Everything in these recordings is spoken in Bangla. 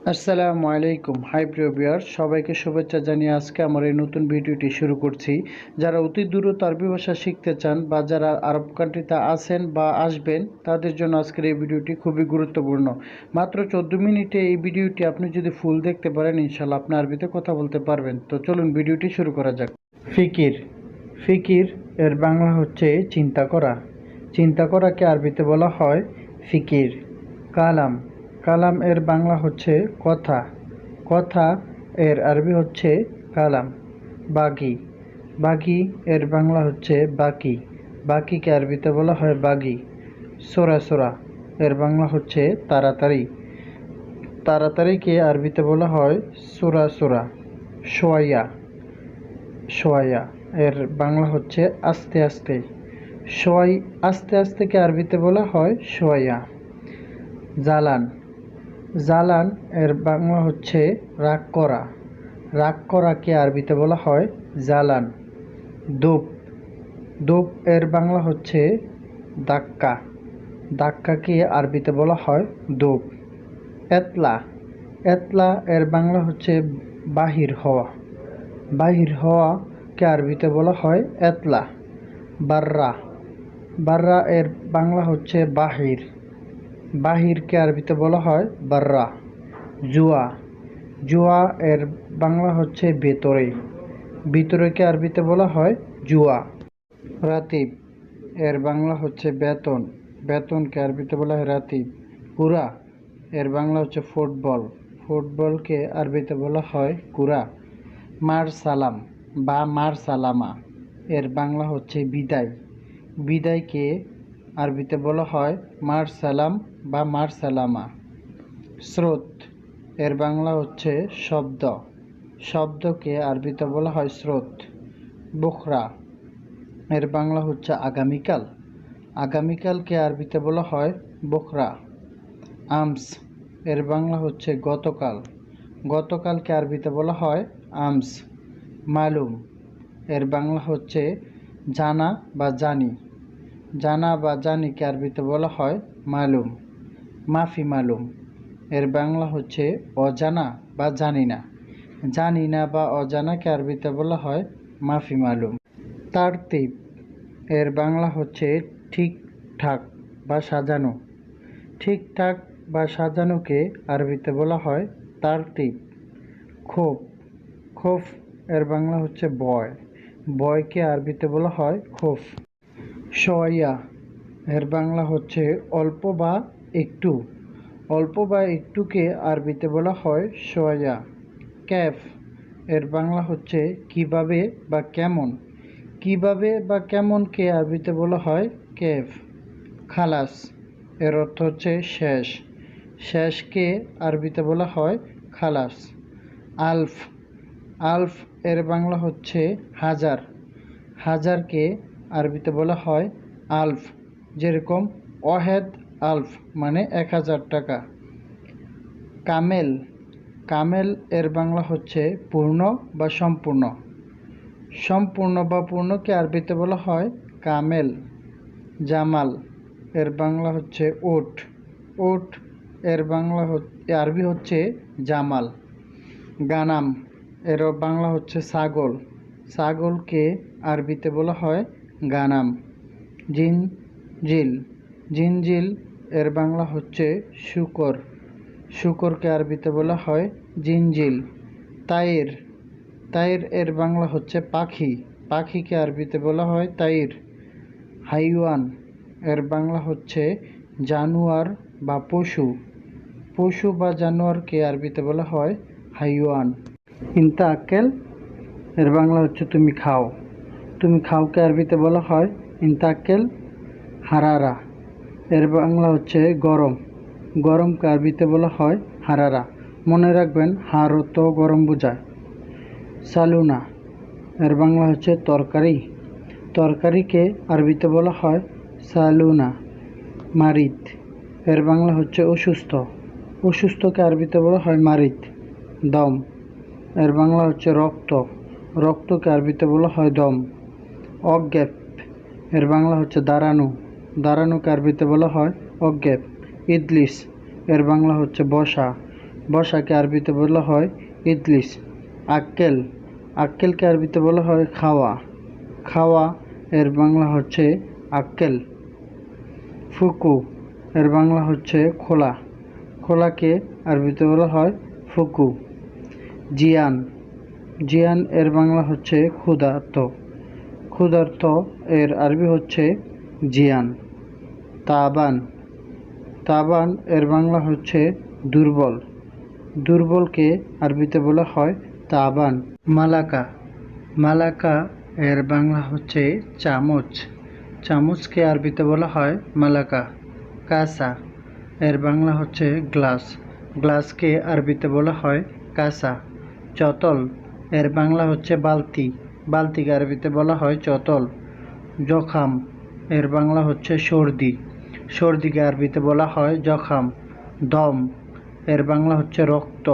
আসসালামু আলাইকুম। হাই প্রিয় ভিউয়ার্স, সবাইকে শুভেচ্ছা জানিয়ে আজকে আমার এই নতুন ভিডিওটি শুরু করছি। যারা অতি দ্রুত আরবি ভাষা শিখতে চান বা যারা আরব কান্ট্রিতে আছেন বা আসবেন তাদের জন্য আজকের এই ভিডিওটি খুবই গুরুত্বপূর্ণ। মাত্র 14 মিনিটে এই ভিডিওটি আপনি যদি ফুল দেখতে পারেন ইনশাল্লাহ আপনি আরবিতে কথা বলতে পারবেন। তো চলুন ভিডিওটি শুরু করা যাক। ফিকির। ফিকির এর বাংলা হচ্ছে চিন্তা করা। চিন্তা করাকে আরবিতে বলা হয় ফিকির। কালাম। কালাম এর বাংলা হচ্ছে কথা। কথা এর আরবি হচ্ছে কালাম। বাগি। বাগি এর বাংলা হচ্ছে বাকি। বাকিকে আরবিতে বলা হয় বাগি। সোরা সোরা এর বাংলা হচ্ছে তাড়াতাড়ি। তাড়াতাড়িকে আরবিতে বলা হয় সোরা সোরা। সোয়াইয়া। সোয়াইয়া এর বাংলা হচ্ছে আস্তে আস্তে। আস্তে আস্তেকে আরবিতে বলা হয় সোয়াইয়া। জালান। জালান এর বাংলা হচ্ছে রাগ করা। রাগ করাকে আরবিতে বলা হয় জালান। দোপ। দোপ এর বাংলা হচ্ছে ধাক্কা। ধাক্কাকে আরবিতে বলা হয় দোপ। এতলা। এতলা এর বাংলা হচ্ছে বাহির হওয়া। বাহির হওয়াকে আরবিতে বলা হয় এতলা। বাররা। বাররা এর বাংলা হচ্ছে বাহির। বাহিরকে আরবিতে বলা হয় বাররা। জুয়া। জুয়া এর বাংলা হচ্ছে ভেতরে। ভিতরেকে আরবিতে বলা হয় জুয়া। রাতিব এর বাংলা হচ্ছে বেতন। বেতনকে আরবিতে বলা হয় রাতিব। কুরা এর বাংলা হচ্ছে ফুটবল। ফুটবলকে আরবিতে বলা হয় কুরা। মার সালাম বা মার সালামা এর বাংলা হচ্ছে বিদায়। বিদায়কে আরবিতে বলা হয় মার সালাম বা মার সালামা। স্রোত এর বাংলা হচ্ছে শব্দ। শব্দকে আরবিতে বলা হয় স্রোত। বুখরা এর বাংলা হচ্ছে আগামীকাল। আগামীকালকে আরবিতে বলা হয় বুখরা। আমস এর বাংলা হচ্ছে গতকাল। গতকালকে আরবিতে বলা হয় আমস। মালুম এর বাংলা হচ্ছে জানা বা জানি। জানা বা জানিকে আরবিতে বলা হয় মালুম। মাফি মালুম এর বাংলা হচ্ছে অজানা বা জানি না। জানি না বা অজানাকে আরবিতে বলা হয় মাফি মালুম। তারতিব এর বাংলা হচ্ছে ঠিকঠাক বা সাজানো। ঠিকঠাক বা সাজানোকে আরবিতে বলা হয় তারতিব। খোফ। খোফ এর বাংলা হচ্ছে ভয়। ভয়কে আরবিতে বলা হয় খোফ। সোয়াইয়া এর বাংলা হচ্ছে অল্প বা একটু। অল্প বা একটুকে আরবিতে বলা হয় সোয়াইয়া। ক্যাফ এর বাংলা হচ্ছে কিভাবে বা কেমন। কিভাবে বা কেমনকে আরবিতে বলা হয় কেফ। খালাস এর অর্থ হচ্ছে শেষ। শেষকে আরবিতে বলা হয় খালাস। আলফ। আলফ এর বাংলা হচ্ছে হাজার। হাজারকে আরবিতে বলা হয় আলফ। যেরকম ওয়াহেদ আলফ মানে 1000 টাকা। কামেল। কামেল এর বাংলা হচ্ছে পূর্ণ বা সম্পূর্ণ। সম্পূর্ণ বা পূর্ণকে আরবিতে বলা হয় কামেল। জামাল এর বাংলা হচ্ছে উট। উট এর বাংলা আরবি হচ্ছে জামাল। গানাম এর বাংলা হচ্ছে ছাগল। ছাগলকে আরবিতে বলা হয় গানাম। জিনজিল। জিনজিল এর বাংলা হচ্ছে শূকর। শূকরকে আরবিতে বলা হয় জিনজিল। তাইর। তাইর এর বাংলা হচ্ছে পাখি। পাখিকে আরবিতে বলা হয় তাইর। হাইওয়ান এর বাংলা হচ্ছে জানোয়ার বা পশু। পশু বা জানোয়ারকে আরবিতে বলা হয় হাইওয়ান। ইনতা আক্কেল এর বাংলা হচ্ছে তুমি খাও। তুমি খাওকে আরবিতে বলা হয় ইনতা আক্কেল। হারারা এর বাংলা হচ্ছে গরম। গরমকে আরবিতে বলা হয় হারারা। মনে রাখবেন হারও গরম বোঝায়। সালুনা এর বাংলা হচ্ছে তরকারি। তরকারিকে আরবিতে বলা হয় সালুনা। মারিদ এর বাংলা হচ্ছে অসুস্থ। অসুস্থকে আরবিতে বলা হয় মারিদ। দম এর বাংলা হচ্ছে রক্ত। রক্তকে আরবিতে বলা হয় দম। অজ্ঞেপ এর বাংলা হচ্ছে দাঁড়ানো। দাঁড়ানোকে আরবিতে বলা হয় অজ্ঞেপ। ইদলিস এর বাংলা হচ্ছে বসা। বসাকে আরবিতে বলা হয় ইজলিস। আক্কেল, আক্কেলকে আরবিতে বলা হয় খাওয়া, খাওয়া এর বাংলা হচ্ছে আক্কেল। ফুকু এর বাংলা হচ্ছে খোলা, খোলাকে আরবিতে বলা হয় ফুকু। জিয়ান, জিয়ান এর বাংলা হচ্ছে ক্ষুধার্ত, ক্ষুধার্ত এর আরবি হচ্ছে জিয়ান। তাবান, তাবান এর বাংলা হচ্ছে দুর্বল, দুর্বলকে আরবিতে বলা হয় তাবান। মালাকা, মালাকা এর বাংলা হচ্ছে চামচ, চামচকে আরবিতে বলা হয় মালাকা। কাসা এর বাংলা হচ্ছে গ্লাস, গ্লাসকে আরবিতে বলা হয় কাসা। চতল এর বাংলা হচ্ছে বালতি, বালতিকে আরবিতে বলা হয় চতল। জখাম এর বাংলা হচ্ছে সর্দি, সর্দিকে আরবিতে বলা হয় জখাম। দম এর বাংলা হচ্ছে রক্ত,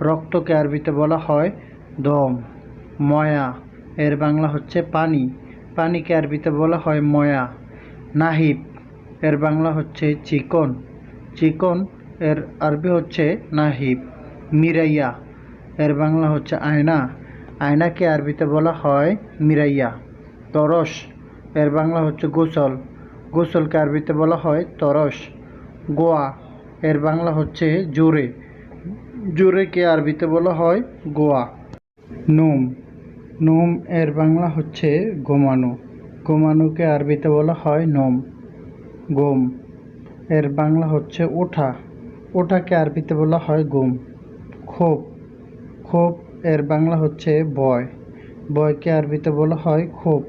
রক্তকে আরবিতে বলা হয় দম। ময়া এর বাংলা হচ্ছে পানি, পানিকে আরবিতে বলা হয় ময়া। নাহিব এর বাংলা হচ্ছে চিকন, চিকন এর আরবি হচ্ছে নাহিব। মিরাইয়া এর বাংলা হচ্ছে আয়না, আয়নাকে আরবিতে বলা হয় মিরাইয়া। তরস এর বাংলা হচ্ছে গোসল, গোসলকে আরবিতে বলা হয় তরস। গোয়া এর বাংলা হচ্ছে জোরে, জোরেকে আরবিতে বলা হয় গোয়া। নোম, নোম এর বাংলা হচ্ছে ঘুমানো, ঘুমানোকে আরবিতে বলা হয় নোম। ঘুম এর বাংলা হচ্ছে ওঠা, ওঠাকে আরবিতে বলা হয় ঘুম। ক্ষোভ, ক্ষোভ এর বাংলা হচ্ছে ভয়, ভয়কে আরবিতে বলা হয় ক্ষোভ।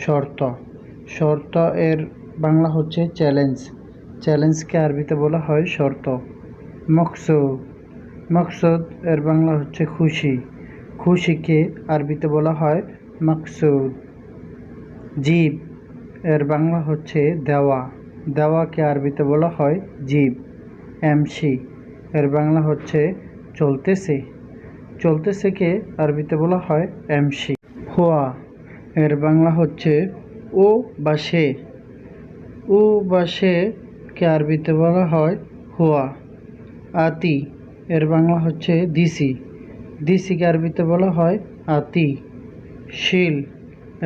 শর্ত, শর্ত এর বাংলা হচ্ছে চ্যালেঞ্জ, চ্যালেঞ্জকে আরবিতে বলা হয় শর্ত। মকসুদ, মকসুদ এর বাংলা হচ্ছে খুশি, খুশিকে আরবিতে বলা হয় মকসুদ। জীব এর বাংলা হচ্ছে দেওয়া, দেওয়াকে আরবিতে বলা হয় জীব। এমসি এর বাংলা হচ্ছে চলতেছে, চলতেছেকে আরবিতে বলা হয় এমসি। হুয়া এর বাংলা হচ্ছে ও বা সে, ও বা সে কে আরবিতে বলা হয় হুয়া। আতি এর বাংলা হচ্ছে দিসি, দিসিকে আরবিতে বলা হয় আতি। শিল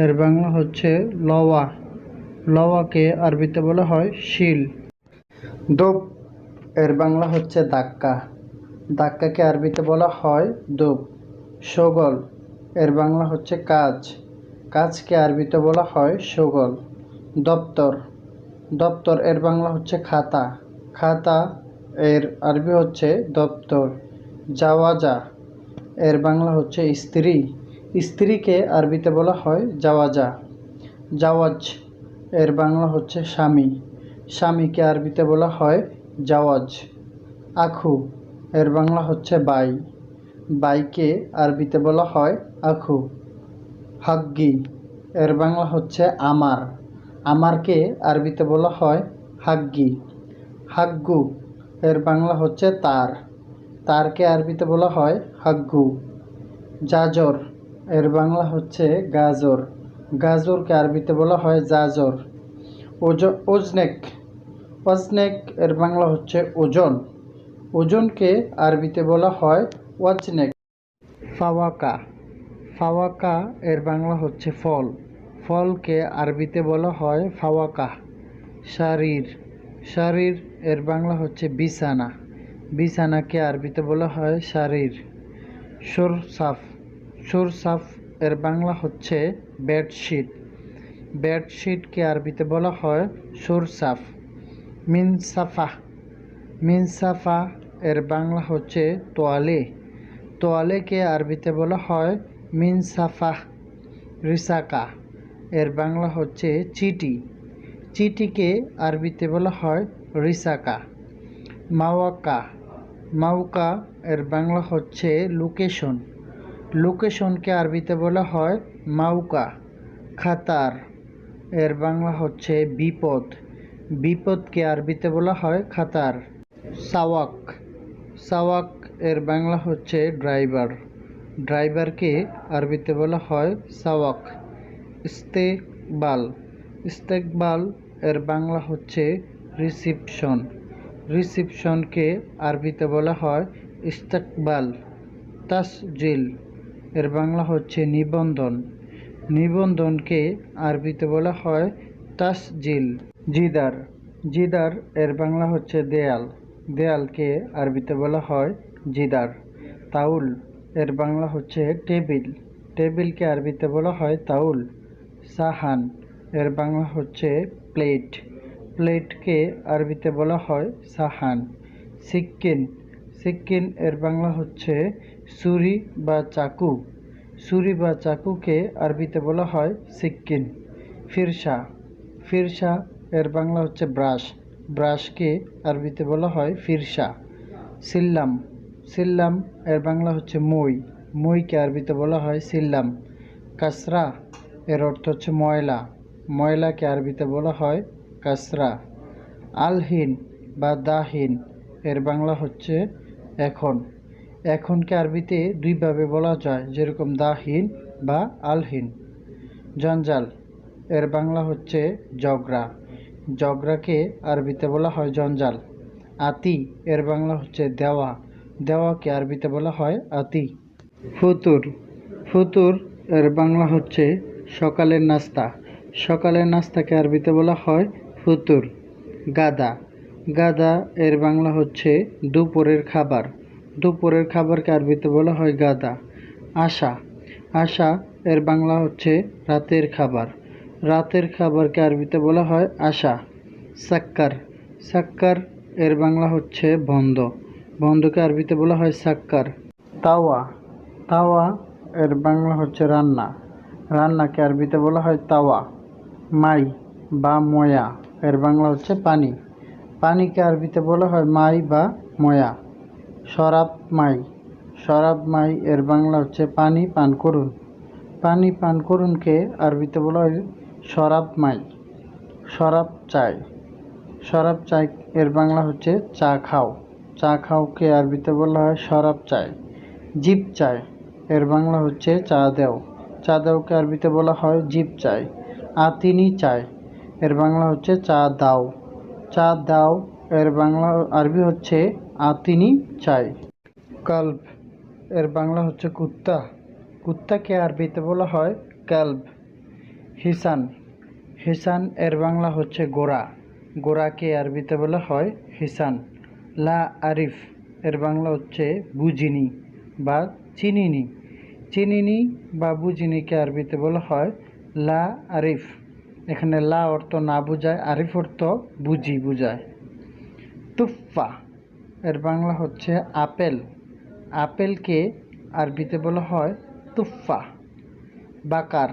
এর বাংলা হচ্ছে লওয়া, লওয়াকে আরবিতে বলা হয় শিল। দোপ এর বাংলা হচ্ছে ধাক্কা, ধাক্কাকে আরবিতে বলা হয় দোপ। শোগল এর বাংলা হচ্ছে কাজ, কাজকে আরবিতে বলা হয় শোগল। দপ্তর, দপ্তর এর বাংলা হচ্ছে খাতা, খাতা এর আরবি হচ্ছে দপ্তর। জাওয়াজা এর বাংলা হচ্ছে স্ত্রী, স্ত্রীকে আরবিতে বলা হয় জাওয়াজা। জাওয়াজ এর বাংলা হচ্ছে স্বামী, স্বামীকে আরবিতে বলা হয় জাওয়াজ। আখু এর বাংলা হচ্ছে বাই, বাইকে আরবিতে বলা হয় আখু। হাগ্গি এর বাংলা হচ্ছে আমার, আমারকে আরবিতে বলা হয় হাগ্গি। হাগ্গু এর বাংলা হচ্ছে তার, তারকে আরবিতে বলা হয় হাগ্গু। জাজর এর বাংলা হচ্ছে গাজর, গাজরকে আরবিতে বলা হয় জাজর। ওজনেক, ওজনেক এর বাংলা হচ্ছে ওজন, ওজনকে আরবিতে বলা হয় ওয়াজনেক। ফাওয়াকা, ফাওয়াকা এর বাংলা হচ্ছে ফল, ফলকে আরবিতে বলা হয় ফাওয়াকা। শারীর, শারীর এর বাংলা হচ্ছে বিছানা, বিছানাকে আরবিতে বলা হয় শারীর। সরসাফ, সরসাফ এর বাংলা হচ্ছে বেডশিট, বেডশিটকে আরবিতে বলা হয় সরসাফ। মিনসাফা, মিনসাফা এর বাংলা হচ্ছে তোয়ালে, তোয়ালেকে আরবিতে বলা হয় মিনসাফা। রিসাকা এর বাংলা হচ্ছে চিঠি, চিঠিকে আরবিতে বলা হয় রিসাকা। মাওয়াকা, মাওকা এর বাংলা হচ্ছে লোকেশন, লোকেশনকে আরবিতে বলা হয় মাউকা। খাতার এর বাংলা হচ্ছে বিপদ, বিপদকে আরবিতে বলা হয় খাতার। সাওয়াক, সাওয়াক এর বাংলা হচ্ছে ড্রাইভার, ড্রাইভারকে আরবিতে বলা হয় সাওয়াক। ইস্তেকবাল, ইস্তেকবাল এর বাংলা হচ্ছে রিসিপশন, রিসিপশনকে আরবিতে বলা হয় ইস্তেকবাল। তাসজিল এর বাংলা হচ্ছে নিবন্ধন। নিবন্ধনকে আরবিতে বলা হয় তাসজিল। জিদার। জিদার এর বাংলা হচ্ছে দেয়াল। দেয়ালকে আরবিতে বলা হয় জিদার। তাউল এর বাংলা হচ্ছে টেবিল। টেবিলকে আরবিতে বলা হয় তাউল। সাহান এর বাংলা হচ্ছে প্লেট। প্লেটকে আরবিতে বলা হয় সাহান। সিক্কিন। সিক্কিন এর বাংলা হচ্ছে ছুরি বা চাকু। ছুরি বা চাকুকে আরবিতে বলা হয় সিক্কিন। ফিরসা। ফিরসা এর বাংলা হচ্ছে ব্রাশ। ব্রাশকে আরবিতে বলা হয় ফিরসা। সিল্লাম। সিল্লাম এর বাংলা হচ্ছে মই। মইকে আরবিতে বলা হয় সিল্লাম। কাসরা এর অর্থ হচ্ছে ময়লা। ময়লাকে আরবিতে বলা হয় কাসরা। আলহিন বা দাহিন এর বাংলা হচ্ছে এখন। এখনকে আরবিতে দুইভাবে বলা যায়, যেরকম দাহিন বা আলহিন। জঞ্জাল এর বাংলা হচ্ছে জগরা। জগরাকে আরবিতে বলা হয় জঞ্জাল। আতি এর বাংলা হচ্ছে দেওয়া। দেওয়াকে আরবিতে বলা হয় আতি। ফুতুর। ফুতুর এর বাংলা হচ্ছে সকালের নাস্তা। সকালের নাস্তাকে আরবিতে বলা হয় ফুতুর। গাদা। গাদা এর বাংলা হচ্ছে দুপুরের খাবার। দুপুরের খাবারকে আরবিতে বলা হয় গাদা। আশা। আশা এর বাংলা হচ্ছে রাতের খাবার। রাতের খাবারকে আরবিতে বলা হয় আশা। সাক্কার। সাক্কার এর বাংলা হচ্ছে বন্ধ। বন্ধকে আরবিতে বলা হয় সাক্কার। তাওয়া। তাওয়া এর বাংলা হচ্ছে রান্না। রান্নাকে আরবিতে বলা হয় তাওয়া। মাই বা ময়া এর বাংলা হচ্ছে পানি। পানিকে আরবিতে বলা হয় মাই বা ময়া। শরাব মাই। শরাব মাই এর বাংলা হচ্ছে পানি পান করুন। পানি পান করুনকে আরবিতে বলা হয় শরাব মাই। শরাব চাই। শরাব চাই এর বাংলা হচ্ছে চা খাও। চা খাওকে আরবিতে বলা হয় শরাব চাই। জিপ চাই এর বাংলা হচ্ছে চা দেও। চা দেওকে আরবিতে বলা হয় জিপ চাই। আতিনি চাই এর বাংলা হচ্ছে চা দাও। চা দাও এর বাংলা আরবি হচ্ছে আতিনি চাই। কাল্ব এর বাংলা হচ্ছে কুত্তা। কুত্তাকে আরবিতে বলা হয় কাল্ব। হিসান। হিসান এর বাংলা হচ্ছে গোড়া। গোড়াকে আরবিতে বলা হয় হিসান। লা আরিফ এর বাংলা হচ্ছে বুঝিনি বা চিনিনি। চিনিনি বা বুঝিনিকে আরবিতে বলা হয় লা আরিফ। এখানে লা অর্থ না বুঝায়, আরিফ অর্থ বুঝি বুঝায়। তুফা এর বাংলা হচ্ছে আপেল। আপেলকে আরবিতে বলা হয় তুফা। বাকার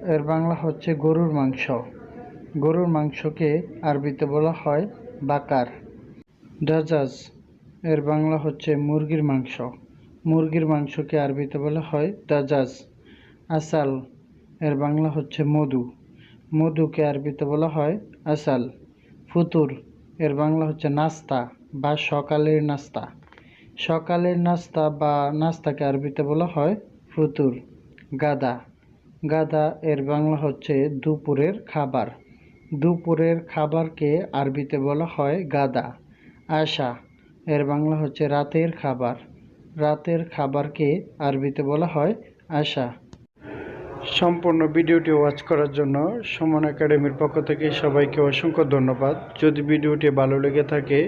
এর বাংলা হচ্ছে গরুর মাংস। গরুর মাংসকে আরবিতে বলা হয় বাকার। দাজাজ এর বাংলা হচ্ছে মুরগির মাংস। মুরগির মাংসকে আরবিতে বলা হয় দাজাজ। আসাল এর বাংলা হচ্ছে মধু। মধুকে আরবিতে বলা হয় আসাল। ফুতুর এর বাংলা হচ্ছে নাস্তা বা সকালের নাস্তা। সকালের নাস্তা বা নাস্তাকে আরবিতে বলা হয় ফুতুর। গাদা। গাদা এর বাংলা হচ্ছে দুপুরের খাবার। দুপুরের খাবারকে আরবিতে বলা হয় গাদা। আশা এর বাংলা হচ্ছে রাতের খাবার। রাতের খাবারকে আরবিতে বলা হয় আশা। সম্পূর্ণ ভিডিওটি ওয়াচ করার জন্য সুমন একাডেমির পক্ষ থেকে সবাইকে অসংখ্য ধন্যবাদ। যদি ভিডিওটি ভালো লেগে থাকে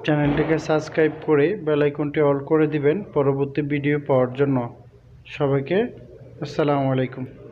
চ্যানেলটিকে সাবস্ক্রাইব করে বেল আইকনটি অল করে দিবেন পরবর্তী ভিডিও পাওয়ার জন্য। সবাইকে আসসালামু আলাইকুম।